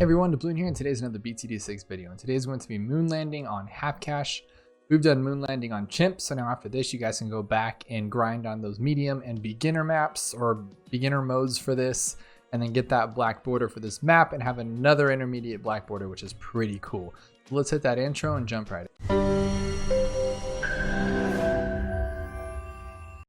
Hey everyone, Dabloon here, and today's another BTD6 video, and today's going to be Moon Landing on half cash. We've done Moon Landing on chimps, so now after this you guys can go back and grind on those medium and beginner maps or beginner modes for this, and then get that black border for this map and have another intermediate black border, which is pretty cool. So let's hit that intro and jump right in.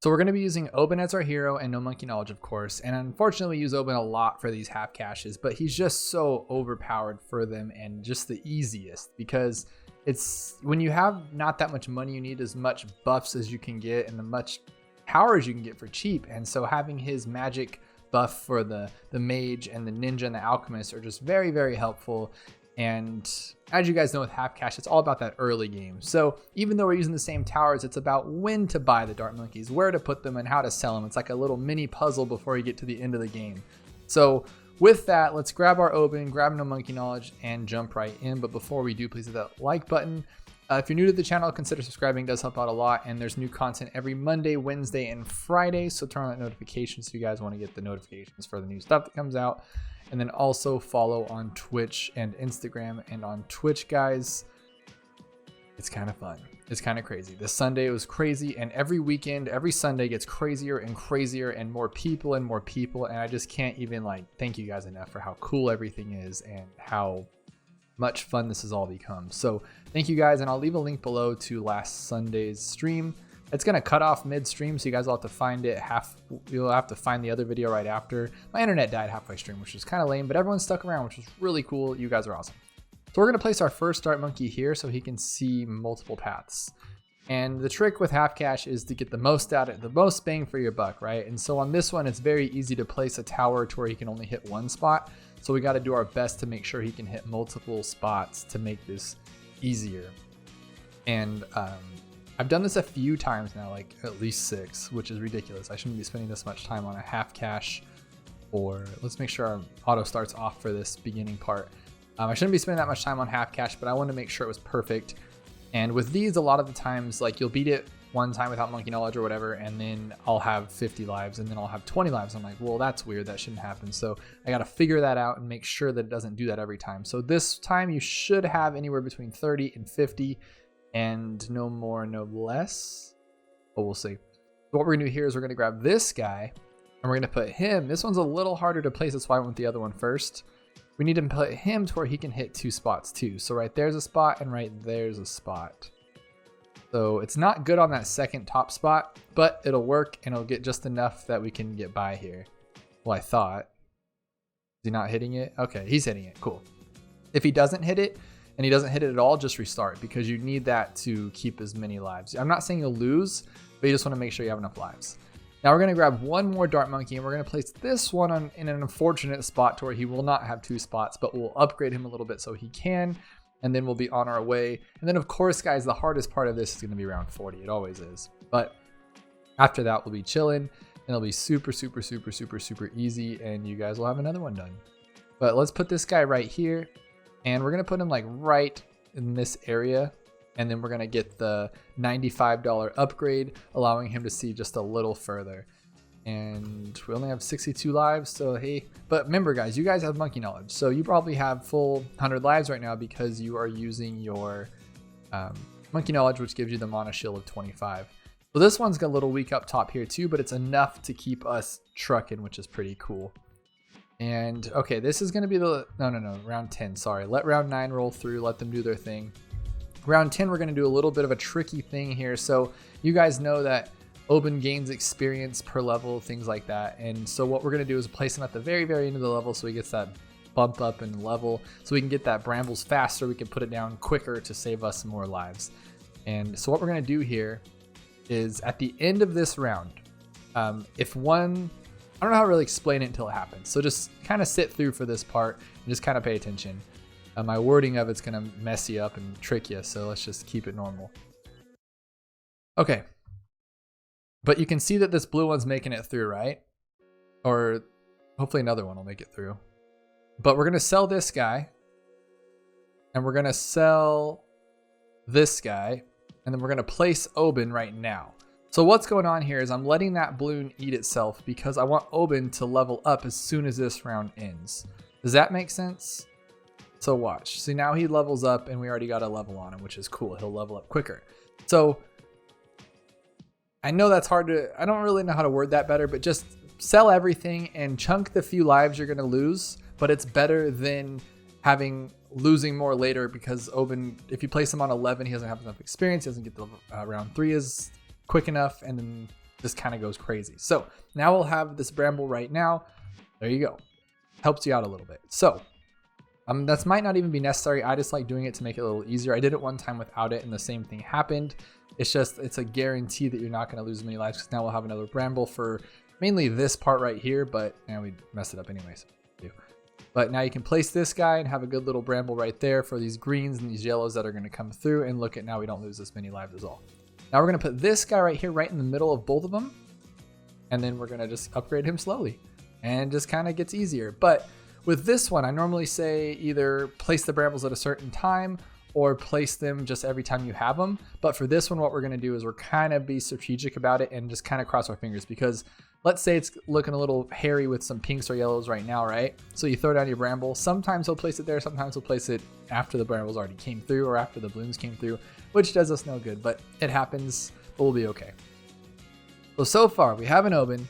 So we're going to be using Oben as our hero and No Monkey Knowledge, of course. And unfortunately, we use Oben a lot for these half caches, but he's just so overpowered for them and just the easiest, because it's when you have not that much money, you need as much buffs as you can get and the much power as you can get for cheap. And so having his magic buff for the mage and the ninja and the alchemist are just very, very helpful. And as you guys know with half cache, it's all about that early game. So even though we're using the same towers, it's about when to buy the dart monkeys, where to put them, and how to sell them. It's like a little mini puzzle before you get to the end of the game. So with that, let's grab our Oben, grab No Monkey Knowledge, and jump right in. But before we do, please hit that like button. If you're new to the channel, consider subscribing. It does help out a lot. And there's new content every Monday, Wednesday, and Friday. So turn on that notifications if you guys want to get the notifications for the new stuff that comes out. And then also follow on Twitch and Instagram. And on Twitch, guys, it's kind of fun. It's kind of crazy. This Sunday was crazy, and every weekend, every Sunday gets crazier and crazier and more people. And I just can't even thank you guys enough for how cool everything is and how much fun this has all become. So thank you guys, and I'll leave a link below to last Sunday's stream. It's gonna cut off mid-stream, so you guys will have to find it you'll have to find the other video right after. My internet died halfway stream, which was kind of lame, but everyone stuck around, which was really cool. You guys are awesome. So we're gonna place our first dart monkey here so he can see multiple paths. And the trick with half cache is to get the most out of it, the most bang for your buck, right? And so on this one, it's very easy to place a tower to where he can only hit one spot. So we got to do our best to make sure he can hit multiple spots to make this easier. And I've done this a few times now, like at least 6, which is ridiculous. I shouldn't be spending this much time on a half cache. Or let's make sure our auto starts off for this beginning part. I shouldn't be spending that much time on half cache, but I wanted to make sure it was perfect. And with these, a lot of the times, you'll beat it one time without monkey knowledge or whatever, and then I'll have 50 lives, and then I'll have 20 lives. I'm like, well, that's weird. That shouldn't happen. So I got to figure that out and make sure that it doesn't do that every time. So this time you should have anywhere between 30 and 50, and no more, no less. But we'll see. So what we're gonna do here is we're gonna grab this guy, and we're gonna put him. This one's a little harder to place. That's why I went with the other one first. We need to put him to where he can hit 2 spots too. So right there's a spot, and right there's a spot. So it's not good on that second top spot, but it'll work, and it'll get just enough that we can get by here. Well, I thought. Is he not hitting it? Okay, he's hitting it. Cool. If he doesn't hit it, and he doesn't hit it at all, just restart, because you need that to keep as many lives. I'm not saying you'll lose, but you just want to make sure you have enough lives. Now we're going to grab one more dart monkey, and we're going to place this one in an unfortunate spot to where he will not have 2 spots, but we'll upgrade him a little bit so he can, and then we'll be on our way. And then of course, guys, the hardest part of this is going to be round 40. It always is. But after that, we'll be chilling, and it'll be super, super, super, super, super easy, and you guys will have another one done. But let's put this guy right here, and we're going to put him right in this area. And then we're going to get the $95 upgrade, allowing him to see just a little further. And we only have 62 lives, so hey. But remember, guys, you guys have monkey knowledge. So you probably have full 100 lives right now because you are using your monkey knowledge, which gives you the mana shield of 25. So this one's got a little weak up top here too, but it's enough to keep us trucking, which is pretty cool. And okay, this is going to be the, no, round 10, sorry. Let round 9 roll through, let them do their thing. Round 10, we're going to do a little bit of a tricky thing here. So you guys know that Oben gains experience per level, things like that. And so what we're going to do is place him at the very, very end of the level so he gets that bump up in level. So we can get that brambles faster. We can put it down quicker to save us more lives. And so what we're going to do here is at the end of this round, if one, I don't know how to really explain it until it happens. So just kind of sit through for this part and just kind of pay attention. My wording of it's going to mess you up and trick you, so let's just keep it normal. Okay. But you can see that this blue one's making it through, right? Or hopefully another one will make it through. But we're going to sell this guy. And we're going to sell this guy. And then we're going to place Oben right now. So what's going on here is I'm letting that balloon eat itself because I want Oben to level up as soon as this round ends. Does that make sense? So watch. See, now he levels up and we already got a level on him, which is cool. He'll level up quicker. So I know that's hard to, I don't really know how to word that better, but just sell everything and chunk the few lives you're going to lose. But it's better than losing more later, because Oben, if you place him on 11, he doesn't have enough experience. He doesn't get the round 3 is quick enough, and then just kind of goes crazy. So now we'll have this Bramble right now. There you go. Helps you out a little bit. So that might not even be necessary. I just like doing it to make it a little easier. I did it one time without it and the same thing happened. It's a guarantee that you're not going to lose many lives, because now we'll have another Bramble for mainly this part right here, but we messed it up anyways. But now you can place this guy and have a good little Bramble right there for these greens and these yellows that are going to come through. And look at, now we don't lose this many lives at all. Now we're going to put this guy right here, right in the middle of both of them. And then we're going to just upgrade him slowly, and just kind of gets easier. But with this one, I normally say either place the Brambles at a certain time or place them just every time you have them. But for this one, what we're going to do is we're kind of be strategic about it and just kind of cross our fingers, because let's say it's looking a little hairy with some pinks or yellows right now, right? So you throw down your Bramble. Sometimes he'll place it there. Sometimes he'll place it after the Brambles already came through or after the Bloons came through, which does us no good, but it happens. But we'll be okay. So far we have an Oben.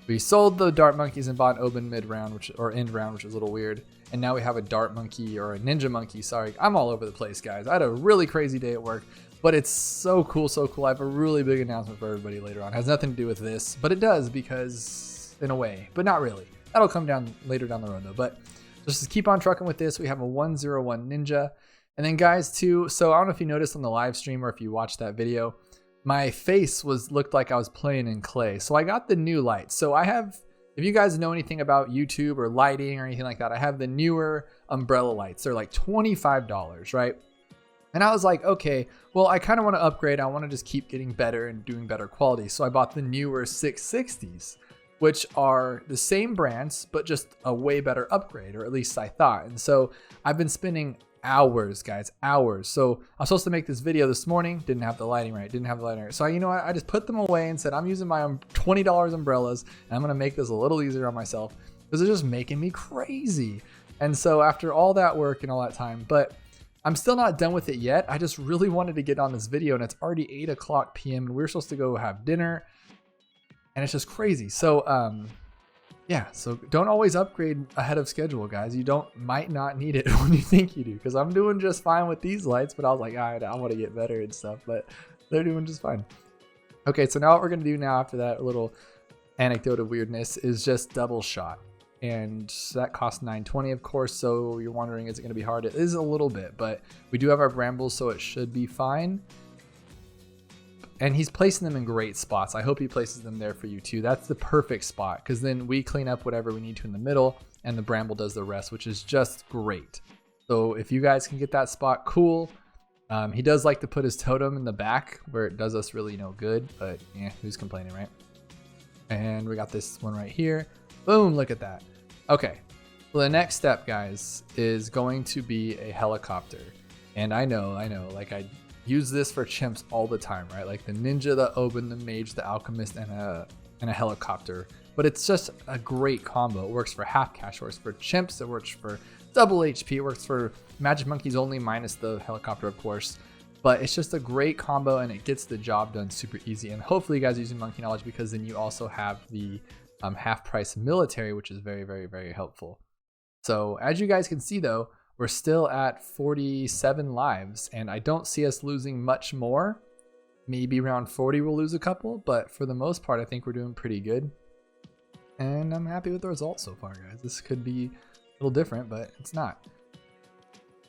We sold the Dart Monkeys and bought an Oben mid-round, or end round, which is a little weird. And now we have a Dart Monkey, or a Ninja Monkey, sorry. I'm all over the place, guys. I had a really crazy day at work, but it's so cool, so cool. I have a really big announcement for everybody later on. It has nothing to do with this, but it does, because in a way, but not really. That'll come down later down the road though. But just keep on trucking with this. We have a 101 Ninja. And then guys too, so I don't know if you noticed on the live stream or if you watched that video, my face looked like I was playing in clay. So I got the new light. So I have, if you guys know anything about YouTube or lighting or anything like that, I have the Neewer umbrella lights. They're like $25, right? And I was like, okay, well, I kind of want to upgrade. I want to just keep getting better and doing better quality. So I bought the Neewer 660s, which are the same brands, but just a way better upgrade, or at least I thought. And so I've been spending hours, guys, hours. So I was supposed to make this video this morning, didn't have the lighting right, So you know what, I just put them away and said, I'm using my $20 umbrellas, and I'm going to make this a little easier on myself, because it's just making me crazy. And so after all that work and all that time, but I'm still not done with it yet. I just really wanted to get on this video, and it's already 8:00 p.m. and we're supposed to go have dinner, and it's just crazy. So yeah, so don't always upgrade ahead of schedule, guys. You might not need it when you think you do, because I'm doing just fine with these lights, but I was like, all right, I want to get better and stuff, but they're doing just fine. Okay, so now what we're going to do now after that little anecdote of weirdness is just double shot. And that costs $9.20, of course, so you're wondering, is it going to be hard? It is a little bit, but we do have our Brambles, so it should be fine. And he's placing them in great spots. I hope he places them there for you too. That's the perfect spot, because then we clean up whatever we need to in the middle, and the Bramble does the rest, which is just great. So if you guys can get that spot, cool. He does like to put his totem in the back where it does us really no good, but yeah, who's complaining, right? And we got this one right here. Boom, look at that. Okay, well, the next step, guys, is going to be a helicopter. And I know, like I use this for chimps all the time, right? Like the Ninja, the Oben, the Mage, the Alchemist, and a helicopter. But it's just a great combo. It works for half cash, it works for chimps, it works for double HP, it works for Magic Monkeys only, minus the helicopter, of course. But it's just a great combo, and it gets the job done super easy. And hopefully you guys are using Monkey Knowledge, because then you also have the half price military, which is very, very, very helpful. So as you guys can see though, we're still at 47 lives, and I don't see us losing much more. Maybe around 40 we'll lose a couple, but for the most part I think we're doing pretty good. And I'm happy with the results so far, guys. This could be a little different, but it's not.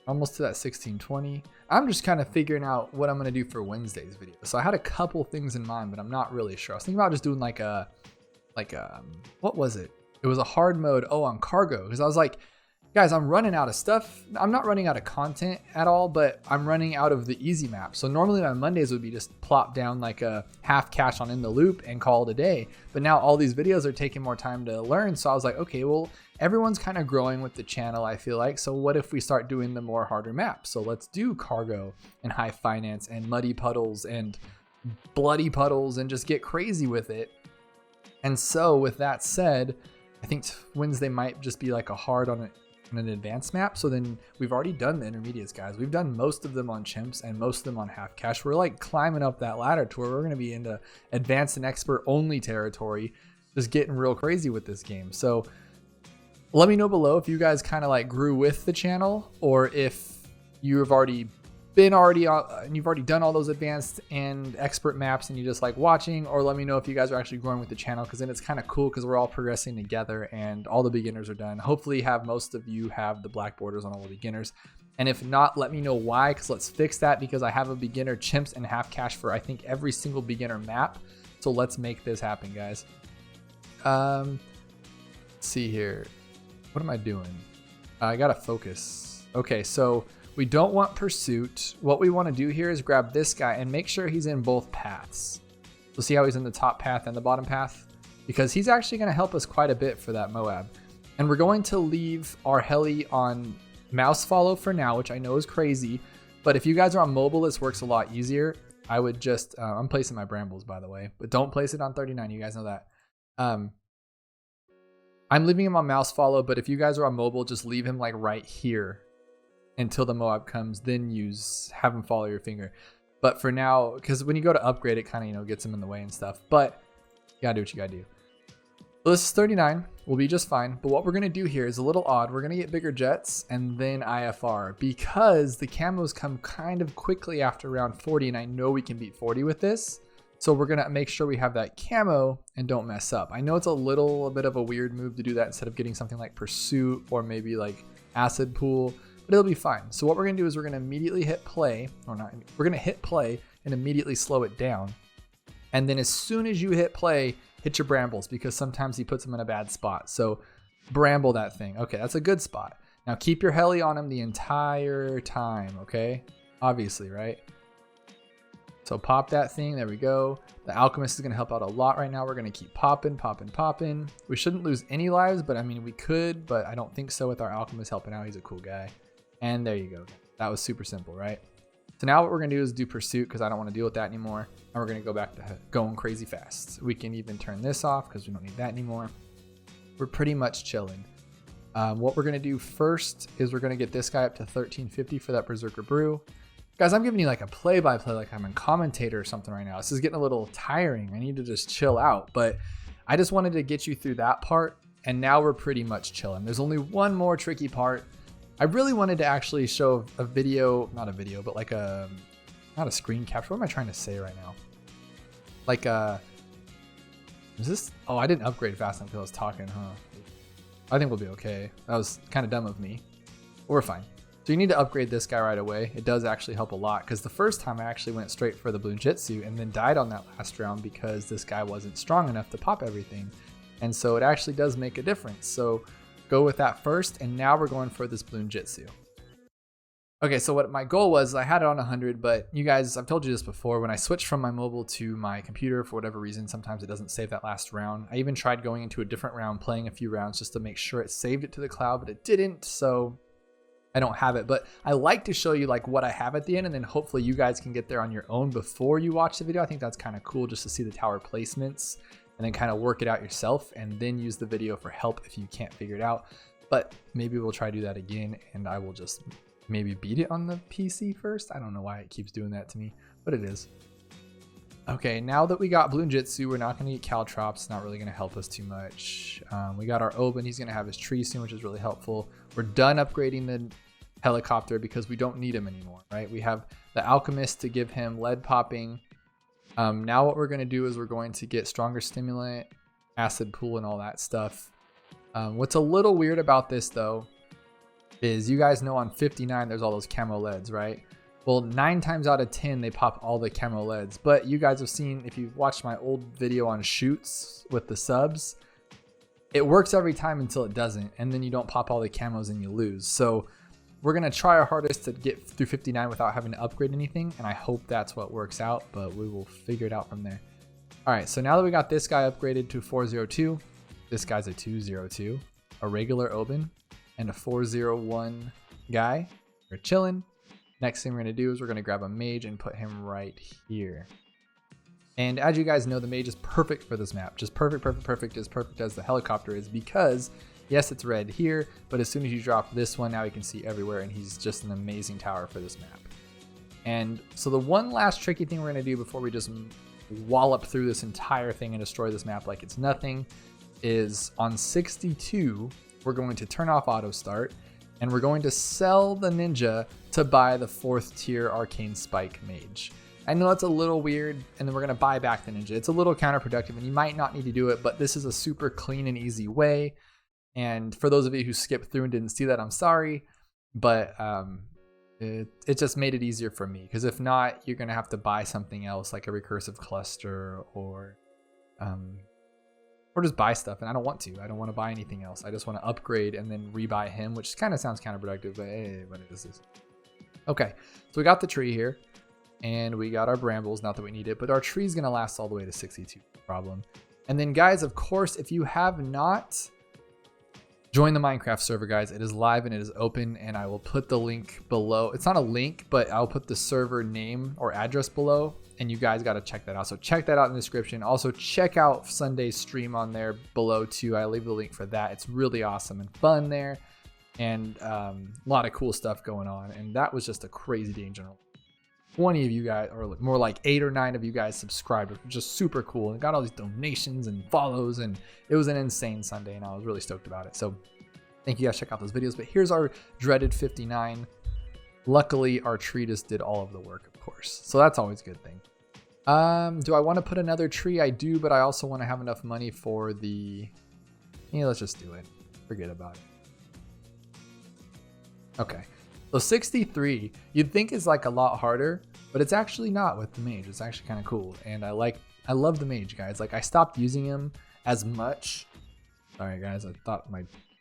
Almost to that 1620. I'm just kind of figuring out what I'm going to do for Wednesday's video. So I had a couple things in mind, but I'm not really sure. I was thinking about just doing like a what was it? It was a hard mode, on cargo, because I was like, guys, I'm running out of stuff. I'm not running out of content at all, but I'm running out of the easy map. So normally my Mondays would be just plop down like a half cash on In the Loop and call it a day. But now all these videos are taking more time to learn. So I was like, okay, well, everyone's kind of growing with the channel, I feel like. So what if we start doing the more harder maps? So let's do cargo and high finance and muddy puddles and bloody puddles and just get crazy with it. And so with that said, I think Wednesday might just be like a hard on it. on an advanced map. So then we've already done the intermediates, guys. We've done most of them on chimps and most of them on half cash. We're like climbing up that ladder to where we're going to be into advanced and expert only territory, just getting real crazy with this game. So let me know below if you guys kind of like grew with the channel, or if you have already been and you've already done all those advanced and expert maps and you just like watching, or let me know if you guys are actually growing with the channel, because then it's kind of cool because we're all progressing together and all the beginners are done. Hopefully most of you have the black borders on all the beginners, and if not, let me know why, because let's fix that, because I have a beginner chimps and half cash for I think every single beginner map. So let's make this happen, guys. Let's see here, what am I doing? I gotta focus. Okay, so we don't want pursuit. What we want to do here is grab this guy and make sure he's in both paths. So see how he's in the top path and the bottom path? Because he's actually going to help us quite a bit for that Moab. And we're going to leave our heli on mouse follow for now, which I know is crazy. But if you guys are on mobile, this works a lot easier. I would just, I'm placing my brambles, by the way, but don't place it on 39. You guys know that. I'm leaving him on mouse follow, but if you guys are on mobile, just leave him like right here until the Moab comes, then have him follow your finger. But for now, because when you go to upgrade, it kind of, gets him in the way and stuff, but you gotta do what you gotta do. So this is 39, we'll be just fine. But what we're gonna do here is a little odd. We're gonna get bigger jets and then IFR, because the camos come kind of quickly after round 40, and I know we can beat 40 with this. So we're gonna make sure we have that camo and don't mess up. I know it's a bit of a weird move to do that instead of getting something like Pursuit or maybe like Acid Pool, but it'll be fine. So what we're gonna do is we're gonna immediately hit play, or not, we're gonna hit play and immediately slow it down. And then as soon as you hit play, hit your brambles, because sometimes he puts them in a bad spot. So bramble that thing. Okay, that's a good spot. Now keep your heli on him the entire time, okay? Obviously, right? So pop that thing, there we go. The Alchemist is gonna help out a lot right now. We're gonna keep popping. We shouldn't lose any lives, but I mean, we could, but I don't think so with our Alchemist helping out. He's a cool guy. And there you go. That was super simple, right? So now what we're gonna do is do Pursuit, because I don't wanna deal with that anymore. And we're gonna go back to going crazy fast. We can even turn this off because we don't need that anymore. We're pretty much chilling. What we're gonna do first is we're gonna get this guy up to 1350 for that Berserker Brew. Guys, I'm giving you like a play-by-play like I'm a commentator or something right now. This is getting a little tiring. I need to just chill out, but I just wanted to get you through that part, and now we're pretty much chilling. There's only one more tricky part. I really wanted to actually show a video, not a video, but like not a screen capture. What am I trying to say right now? Like is this, oh, I didn't upgrade fast enough because I was talking, huh? I think we'll be okay. That was kind of dumb of me. We're fine. So you need to upgrade this guy right away. It does actually help a lot, because the first time I actually went straight for the Bloonjitsu and then died on that last round because this guy wasn't strong enough to pop everything. And so it actually does make a difference. So go with that first, and now we're going for this Bloonjitsu. Okay, so what my goal was, I had it on 100, but you guys, I've told you this before, when I switched from my mobile to my computer, for whatever reason, sometimes it doesn't save that last round. I even tried going into a different round, playing a few rounds just to make sure it saved it to the cloud, but it didn't, so I don't have it. But I like to show you like what I have at the end, and then hopefully you guys can get there on your own before you watch the video. I think that's kind of cool, just to see the tower placements and then kind of work it out yourself, and then use the video for help if you can't figure it out. But maybe we'll try to do that again, and I will just maybe beat it on the PC first. I don't know why it keeps doing that to me, but it is. Okay, now that we got Bloonjitsu, we're not going to get Caltrops. Not really going to help us too much. We got our Oben. He's going to have his tree soon, which is really helpful. We're done upgrading the helicopter because we don't need him anymore, right? We have the Alchemist to give him lead popping. Now what we're going to do is we're going to get stronger stimulant, acid pool, and all that stuff. What's a little weird about this though is, you guys know on 59 there's all those camo leads, right? Well, 9 times out of 10 they pop all the camo leads, but you guys have seen, if you've watched my old video on shoots with the subs, it works every time until it doesn't, and then you don't pop all the camos and you lose. So we're going to try our hardest to get through 59 without having to upgrade anything, and I hope that's what works out, but we will figure it out from there. All right, so now that we got this guy upgraded to 402, this guy's a 202, a regular Oben, and a 401 guy. We're chilling. Next thing we're going to do is we're going to grab a mage and put him right here. And as you guys know, the mage is perfect for this map. Just perfect, perfect, perfect, as perfect as the helicopter is, because Yes, it's red here, but as soon as you drop this one, now you can see everywhere, and he's just an amazing tower for this map. And so the one last tricky thing we're gonna do before we just wallop through this entire thing and destroy this map like it's nothing is on 62, we're going to turn off auto start, and we're going to sell the ninja to buy the 4th tier arcane spike mage. I know that's a little weird, and then we're gonna buy back the ninja. It's a little counterproductive, and you might not need to do it, but this is a super clean and easy way. And for those of you who skipped through and didn't see that, I'm sorry, but it just made it easier for me, because if not, you're gonna have to buy something else like a recursive cluster or just buy stuff, and I don't want to. I don't want to buy anything else. I just want to upgrade and then rebuy him, which kind of sounds counterproductive, but hey, what is this? Okay, so we got the tree here, and we got our brambles, not that we need it, but our tree's gonna last all the way to 62, no problem. And then guys, of course, if you have not joined the Minecraft server, guys, it is live and it is open, and I will put the link below. It's not a link, but I'll put the server name or address below, and you guys got to check that out. So check that out in the description. Also check out Sunday's stream on there below too. I leave the link for that. It's really awesome and fun there, and a lot of cool stuff going on. And that was just a crazy day in general. 20 of you guys, or more like 8 or 9 of you guys subscribed, which was just super cool, and got all these donations and follows, and it was an insane Sunday, and I was really stoked about it. So thank you guys, check out those videos. But here's our dreaded 59. Luckily our tree just did all of the work, of course, so that's always a good thing. Do I want to put another tree? I do, but I also want to have enough money for the, let's just do it, forget about it. Okay, so 63 you'd think is like a lot harder, but it's actually not with the mage. It's actually kind of cool, and I love the mage, guys. Like, I stopped using him as much. Sorry guys, I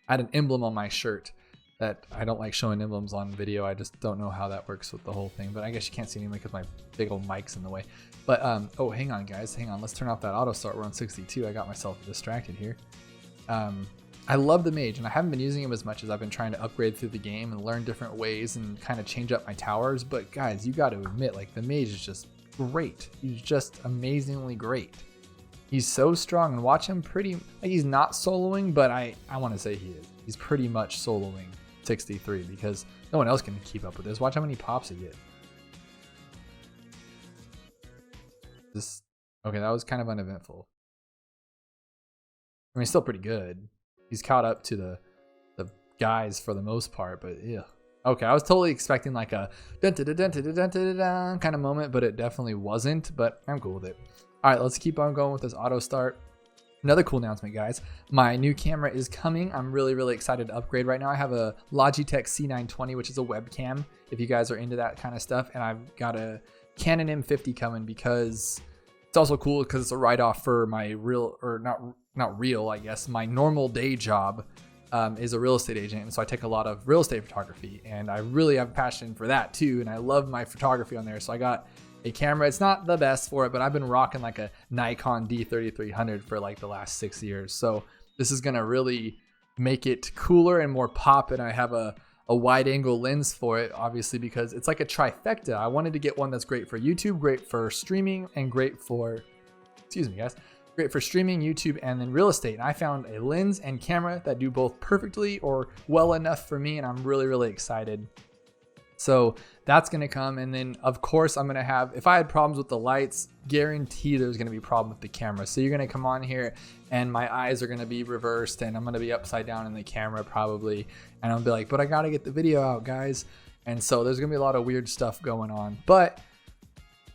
had an emblem on my shirt that I don't like showing emblems on video. I just don't know how that works with the whole thing, but I guess you can't see anyway because my big old mic's in the way. But oh, hang on guys, hang on, let's turn off that auto start. We're on 62. I got myself distracted here. I love the mage, and I haven't been using him as much as I've been trying to upgrade through the game and learn different ways and kind of change up my towers. But guys, you got to admit, like, the mage is just great. He's just amazingly great. He's so strong, and watch him like, he's not soloing, but I want to say he is. He's pretty much soloing 63 because no one else can keep up with this. Watch how many pops he gets. Okay, that was kind of uneventful. I mean, still pretty good. He's caught up to the guys for the most part, but yeah. Okay, I was totally expecting like a dun dun dun dun dun dun dun kind of moment, but it definitely wasn't. But I'm cool with it. All right, let's keep on going with this auto start. Another cool announcement, guys. My new camera is coming. I'm really excited to upgrade. Right now I have a Logitech C920, which is a webcam, if you guys are into that kind of stuff. And I've got a Canon M50 coming because it's also cool because it's a write-off for my real, or not real, I guess. My normal day job is a real estate agent. And so I take a lot of real estate photography, and I really have a passion for that too. And I love my photography on there. So I got a camera. It's not the best for it, but I've been rocking like a Nikon D3300 for like the last 6 years. So this is gonna really make it cooler and more pop. And I have a wide angle lens for it, obviously, because it's like a trifecta. I wanted to get one that's great for YouTube, great for streaming, and great for, excuse me guys, great for streaming, YouTube, and then real estate. And I found a lens and camera that do both perfectly or well enough for me, and I'm really excited. So that's going to come. And then of course I'm going to have, if I had problems with the lights, guarantee there's going to be a problem with the camera. So you're going to come on here and my eyes are going to be reversed and I'm going to be upside down in the camera probably. And I'll be like, but I got to get the video out, guys. And so there's going to be a lot of weird stuff going on, but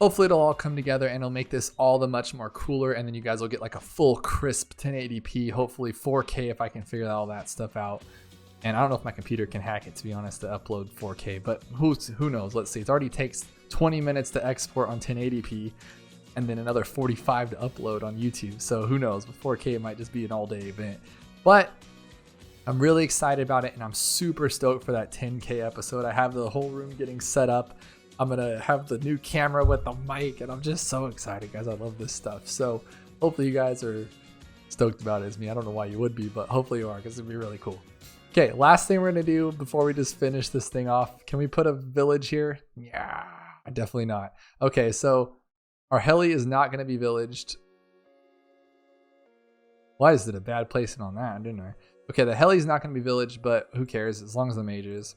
hopefully it'll all come together and it'll make this all the much more cooler. And then you guys will get like a full crisp 1080p, hopefully 4K if I can figure all that stuff out. And I don't know if my computer can hack it, to be honest, to upload 4K, but who knows? Let's see. It already takes 20 minutes to export on 1080p and then another 45 to upload on YouTube. So who knows? With 4K, it might just be an all-day event. But I'm really excited about it, and I'm super stoked for that 10K episode. I have the whole room getting set up. I'm going to have the new camera with the mic, and I'm just so excited, guys. I love this stuff. So hopefully you guys are stoked about it as me. I don't know why you would be, but hopefully you are, because it'd be really cool. Okay, last thing we're gonna do before we just finish this thing off. Can we put a village here? Yeah, definitely not. Okay, so our heli is not gonna be villaged. Why is it a bad placement on that, didn't I? Okay, the heli's not going to be village, but who cares as long as the mage is.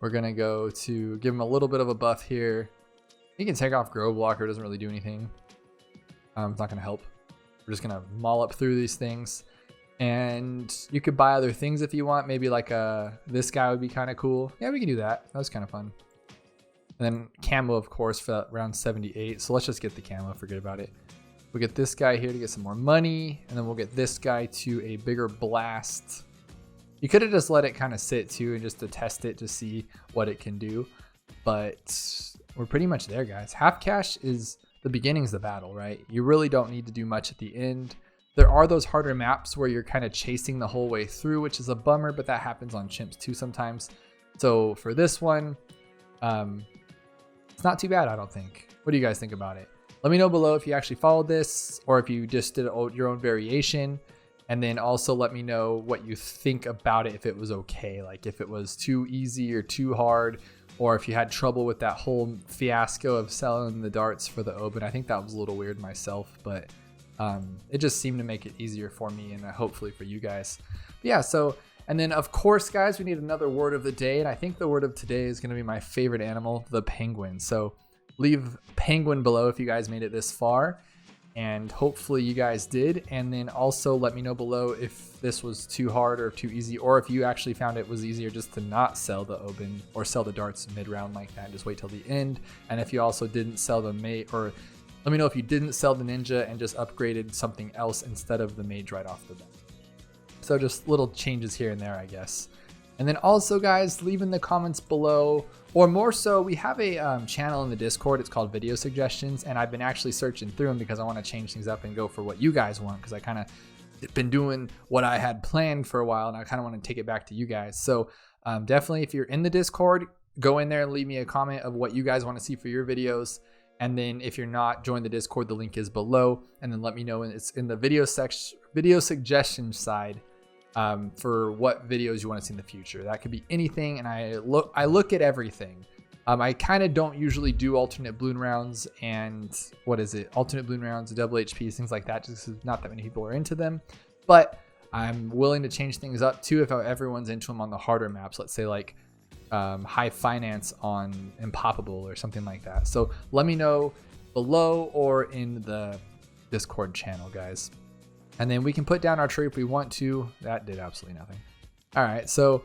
We're going to go to give him a little bit of a buff here. He can take off Grow Blocker, doesn't really do anything. It's not going to help. We're just going to maul up through these things. And you could buy other things if you want. Maybe like this guy would be kind of cool. Yeah, we can do that. That was kind of fun. And then camo, of course, for round 78. So let's just get the camo. Forget about it. We'll get this guy here to get some more money. And then we'll get this guy to a bigger blast. You could have just let it kind of sit too and just to test it to see what it can do. But we're pretty much there, guys. Half cash is the beginning's the battle, right? You really don't need to do much at the end. There are those harder maps where you're kind of chasing the whole way through, which is a bummer, but that happens on chimps too sometimes. So for this one, it's not too bad, I don't think. What do you guys think about it? Let me know below if you actually followed this or if you just did your own variation. And then also let me know what you think about it, if it was okay, like if it was too easy or too hard, or if you had trouble with that whole fiasco of selling the darts for the open. I think that was a little weird myself, but it just seemed to make it easier for me and hopefully for you guys. But yeah, so, and then of course, guys, we need another word of the day. And I think the word of today is going to be my favorite animal, the penguin. So leave penguin below if you guys made it this far. And hopefully you guys did. And then also let me know below if this was too hard or too easy, or if you actually found it was easier just to not sell the open or sell the darts mid-round like that. Just wait till the end. And if you also didn't sell the mate, or let me know if you didn't sell the ninja and just upgraded something else instead of the mage right off the bat. So just little changes here and there, I guess. And then also, guys, leave in the comments below, or more so, we have a channel in the Discord. It's called Video Suggestions, and I've been actually searching through them because I want to change things up and go for what you guys want, because I kind of been doing what I had planned for a while, and I kind of want to take it back to you guys. So definitely, if you're in the Discord, go in there and leave me a comment of what you guys want to see for your videos. And then if you're not, join the Discord. The link is below, and then let me know. It's in the video suggestion side. For what videos you want to see in the future. That could be anything, and I look at everything. I kind of don't usually do alternate balloon rounds and alternate balloon rounds, double HPs, things like that, just because not that many people are into them. But I'm willing to change things up too if everyone's into them on the harder maps. Let's say like high finance on Impoppable or something like that. So let me know below or in the Discord channel, guys. And then we can put down our tree if we want to. That did absolutely nothing. All right, so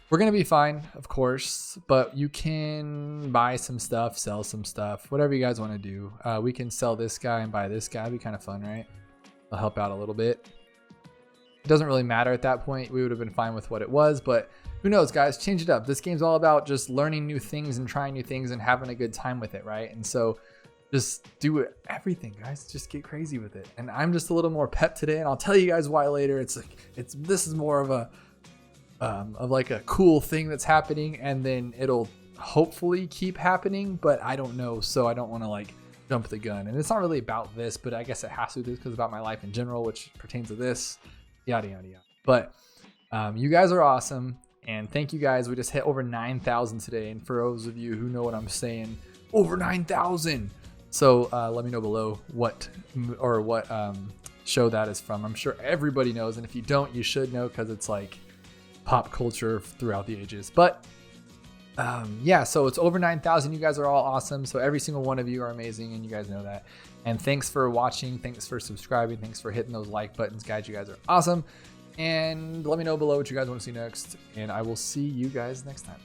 we're gonna be fine, of course, but you can buy some stuff, sell some stuff, whatever you guys wanna do. We can sell this guy and buy this guy. It'd be kind of fun, right? It'll help out a little bit. It doesn't really matter at that point. We would have been fine with what it was, but who knows, guys? Change it up. This game's all about just learning new things and trying new things and having a good time with it, right? And so just do everything, guys. Just get crazy with it. And I'm just a little more pep today, and I'll tell you guys why later. This is more of a cool thing that's happening, and then it'll hopefully keep happening, but I don't know, so I don't want to like jump the gun. And it's not really about this, but I guess it has to do because it's about my life in general, which pertains to this, yada yada yada. But you guys are awesome, and thank you guys. We just hit over 9,000 today, and for those of you who know what I'm saying, over 9,000. So let me know below what show that is from. I'm sure everybody knows, and if you don't, you should know because it's like pop culture throughout the ages. But yeah, so it's over 9,000. You guys are all awesome. So every single one of you are amazing, and you guys know that. And thanks for watching. Thanks for subscribing. Thanks for hitting those like buttons, guys. You guys are awesome. And let me know below what you guys want to see next, and I will see you guys next time.